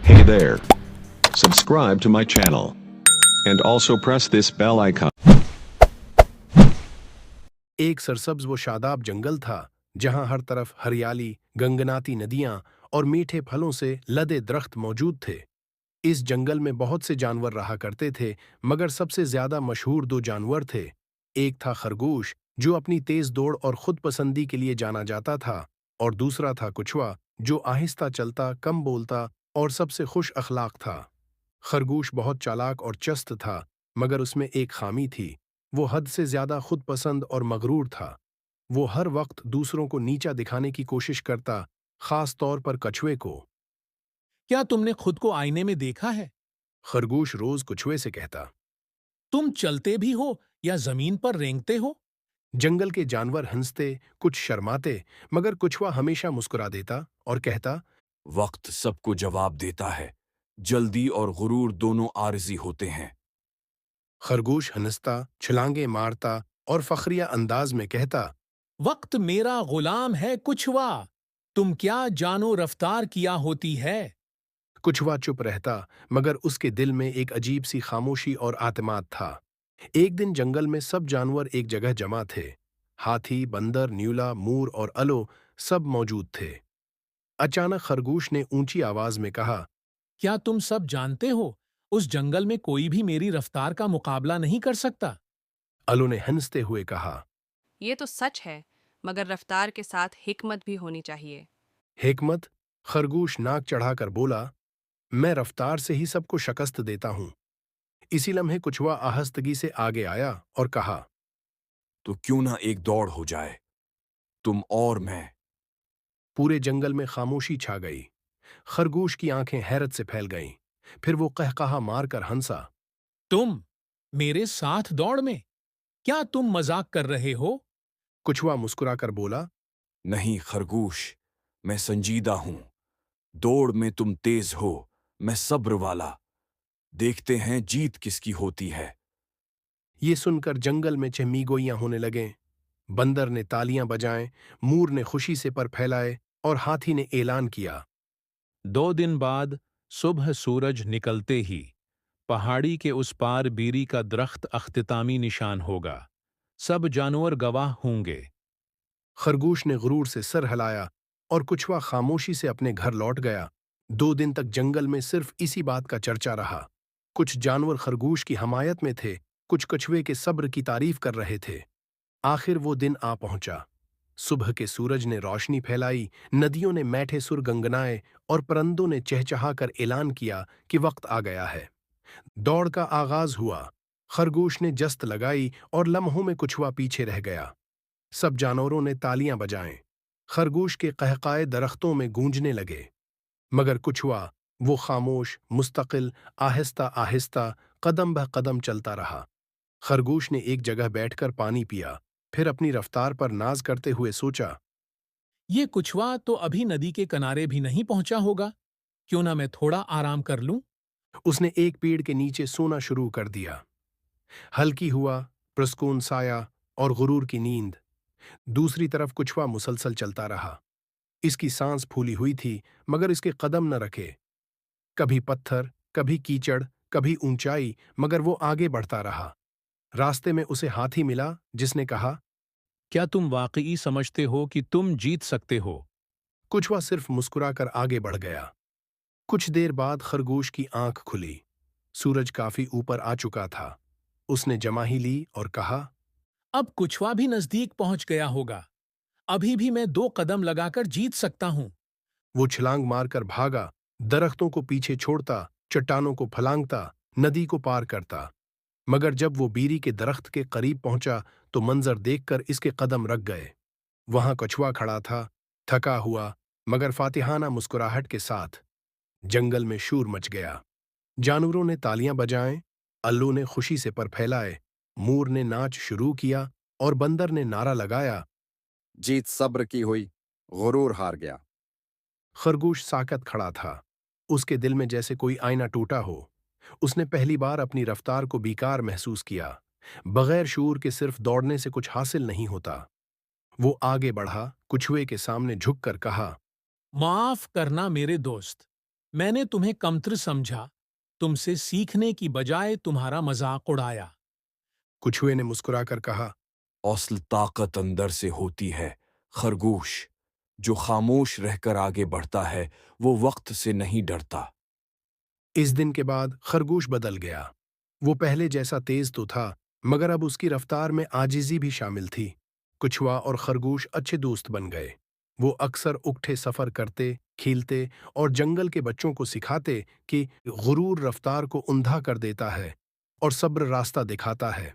Hey there. Subscribe to my channel. And also press this bell icon. एक सरसब्ज व शादाब जंगल था जहां हर तरफ हरियाली, गंगनाती नदियां और मीठे फलों से लदे दरख्त मौजूद थे। इस जंगल में बहुत से जानवर रहा करते थे, मगर सबसे ज्यादा मशहूर दो जानवर थे। एक था खरगोश, जो अपनी तेज दौड़ और खुद पसंदी के लिए जाना जाता था, और दूसरा था कछुआ, जो आहिस्ता चलता, कम बोलता और सबसे खुश अखलाक था। खरगोश बहुत चालाक और चस्त था, मगर उसमें एक खामी थी। वो हद से ज्यादा खुद पसंद और मगरूर था। वो हर वक्त दूसरों को नीचा दिखाने की कोशिश करता, खास तौर पर कछुए को। क्या तुमने खुद को आईने में देखा है? खरगोश रोज कछुए से कहता। तुम चलते भी हो या जमीन पर रेंगते हो? जंगल के जानवर हंसते, कुछ शर्माते, मगर कछुआ हमेशा मुस्कुरा देता और कहता, वक्त सबको जवाब देता है। जल्दी और गुरूर दोनों आरजी होते हैं। खरगोश हंसता, छलांगे मारता और फखरिया अंदाज में कहता, वक्त मेरा गुलाम है कुछवा, तुम क्या जानो रफ्तार किया होती है। कछुआ चुप रहता, मगर उसके दिल में एक अजीब सी खामोशी और आतिमाद था। एक दिन जंगल में सब जानवर एक जगह जमा थे। हाथी, बंदर, न्यूला, मूर और अलो सब मौजूद थे। अचानक खरगोश ने ऊंची आवाज में कहा, क्या तुम सब जानते हो, उस जंगल में कोई भी मेरी रफ्तार का मुकाबला नहीं कर सकता। अलो ने हंसते हुए कहा, ये तो सच है, मगर रफ्तार के साथ हिकमत भी होनी चाहिए। हिकमत? खरगोश नाक चढ़ाकर बोला, मैं रफ्तार से ही सबको शकस्त देता हूं। इसी लम्हे कछुआ आहस्तगी से आगे आया और कहा, तो क्यों ना एक दौड़ हो जाए, तुम और मैं। पूरे जंगल में खामोशी छा गई। खरगोश की आंखें हैरत से फैल गईं। फिर वो कहकहा मारकर हंसा। तुम मेरे साथ दौड़ में? क्या तुम मजाक कर रहे हो? कछुआ मुस्कुराकर बोला, नहीं खरगोश, मैं संजीदा हूं। दौड़ में तुम तेज हो, मैं सब्र वाला। देखते हैं जीत किसकी होती है। ये सुनकर जंगल में चहमीगोइयां होने लगे। बंदर ने तालियां बजाएं, मूर ने खुशी से पर फैलाए और हाथी ने ऐलान किया। 2 दिन बाद सुबह सूरज निकलते ही पहाड़ी के उस पार बीरी का दरख्त अख्तितामी निशान होगा। सब जानवर गवाह होंगे। खरगोश ने गुरूर से सर हिलाया और कछुआ खामोशी से अपने घर लौट गया। 2 दिन तक जंगल में सिर्फ इसी बात का चर्चा रहा। कुछ जानवर खरगोश की हमायत में थे, कुछ कछुए के सब्र की तारीफ कर रहे थे। आखिर वो दिन आ पहुंचा। सुबह के सूरज ने रोशनी फैलाई, नदियों ने मैठे सुर गंगनाए और परिंदों ने चहचहाकर ऐलान किया कि वक्त आ गया है। दौड़ का आगाज हुआ। खरगोश ने जस्त लगाई और लम्हों में कछुआ पीछे रह गया। सब जानवरों ने तालियां बजाएं। खरगोश के कहकाए दरख्तों में गूंजने लगे, मगर कछुआ, वो खामोश, मुस्तकिल, आहिस्ता आहिस्ता, कदम ब कदम चलता रहा। खरगोश ने एक जगह बैठकर पानी पिया, फिर अपनी रफ्तार पर नाज करते हुए सोचा, ये कुछवा तो अभी नदी के किनारे भी नहीं पहुंचा होगा। क्यों ना मैं थोड़ा आराम कर लूं? उसने एक पेड़ के नीचे सोना शुरू कर दिया। हल्की हुआ, प्रस्कून साया और गुरूर की नींद। दूसरी तरफ कछुआ मुसलसल चलता रहा। इसकी सांस फूली हुई थी, मगर इसके कदम न रखे। कभी पत्थर, कभी कीचड़, कभी ऊंचाई, मगर वो आगे बढ़ता रहा। रास्ते में उसे हाथी मिला, जिसने कहा, क्या तुम वाकई समझते हो कि तुम जीत सकते हो? कछुआ सिर्फ मुस्कुराकर आगे बढ़ गया। कुछ देर बाद खरगोश की आंख खुली। सूरज काफी ऊपर आ चुका था। उसने जमाही ली और कहा, अब कुछवा भी नजदीक पहुंच गया होगा। अभी भी मैं 2 कदम लगाकर जीत सकता हूं। वो छलांग मारकर भागा, दरख्तों को पीछे छोड़ता, चट्टानों को फलांगता, नदी को पार करता। मगर जब वो बीरी के दरख्त के करीब पहुंचा, तो मंजर देखकर इसके कदम रख गए। वहां कछुआ खड़ा था, थका हुआ, मगर फातिहाना मुस्कुराहट के साथ। जंगल में शोर मच गया। जानवरों ने तालियां बजाएं, अल्लू ने खुशी से पर फैलाए, मूर ने नाच शुरू किया और बंदर ने नारा लगाया। जीत सब्र की हुई, गुरूर हार गया। खरगोश साकत खड़ा था। उसके दिल में जैसे कोई आईना टूटा हो। उसने पहली बार अपनी रफ्तार को बेकार महसूस किया। बगैर शूर के सिर्फ दौड़ने से कुछ हासिल नहीं होता। वो आगे बढ़ा, कछुए के सामने झुककर कहा, माफ करना मेरे दोस्त, मैंने तुम्हें कमतर समझा, तुमसे सीखने की बजाय तुम्हारा मजाक उड़ाया। कछुए ने मुस्कुराकर कहा, असल ताकत अंदर से होती है खरगोश। जो खामोश रहकर आगे बढ़ता है वो वक्त से नहीं डरता। इस दिन के बाद खरगोश बदल गया। वो पहले जैसा तेज तो था, मगर अब उसकी रफ्तार में आजिजी भी शामिल थी। कछुआ और खरगोश अच्छे दोस्त बन गए। वो अक्सर उकठे सफर करते, खेलते और जंगल के बच्चों को सिखाते कि गुरूर रफ्तार को उंधा कर देता है और सब्र रास्ता दिखाता है।